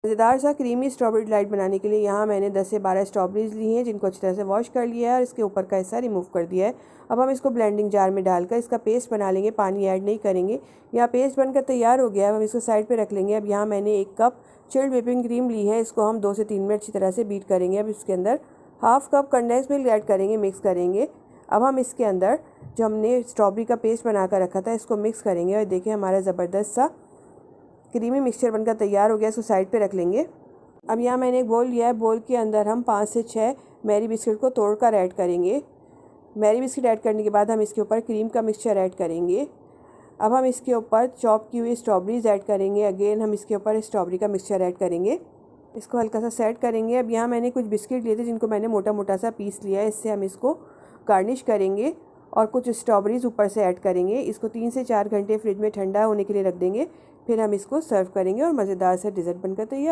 मज़ेदार सा creamy strawberry delight बनाने के लिए यहाँ मैंने 10 से 12 स्ट्रॉबेरीज ली हैं, जिनको अच्छी तरह से वॉश कर लिया है और इसके ऊपर का हिस्सा रिमूव कर दिया है। अब हम इसको ब्लेंडिंग जार में डालकर इसका पेस्ट बना लेंगे, पानी ऐड नहीं करेंगे। यहाँ पेस्ट बनकर तैयार हो गया है, हम इसको साइड पे रख लेंगे। अब यहाँ मैंने 1 कप चिल्ड व्हिपिंग क्रीम ली है, इसको हम 2 से 3 मिनट अच्छी तरह से बीट करेंगे। अब इसके अंदर half cup condense milk add करेंगे, मिक्स करेंगे। अब हम इसके अंदर जो हमने स्ट्रॉबेरी का पेस्ट बना कर रखा था इसको मिक्स करेंगे और देखिए हमारा ज़बरदस्त सा क्रीमी मिक्सचर बनकर तैयार हो गया। इसको साइड पे रख लेंगे। अब यहाँ मैंने एक बोल लिया है, बोल के अंदर हम 5 से 6 मैरी बिस्किट को तोड़कर ऐड करेंगे। मैरी बिस्किट ऐड करने के बाद हम इसके ऊपर क्रीम का मिक्सचर ऐड करेंगे। अब हम इसके ऊपर चॉप की हुई स्ट्रॉबेरीज ऐड करेंगे। अगेन हम इसके ऊपर स्ट्रॉबेरी का मिक्सचर ऐड करेंगे, इसको हल्का सा सेट करेंगे। अब यहाँ मैंने कुछ बिस्किट लिए थे जिनको मैंने मोटा मोटा सा पीस लिया है, इससे हम इसको गार्निश करेंगे और कुछ स्ट्रॉबेरीज ऊपर से ऐड करेंगे। इसको 3 से 4 घंटे फ्रिज में ठंडा होने के लिए रख देंगे, फिर हम इसको सर्व करेंगे और मज़ेदार से डिज़र्ट बनकर तैयार।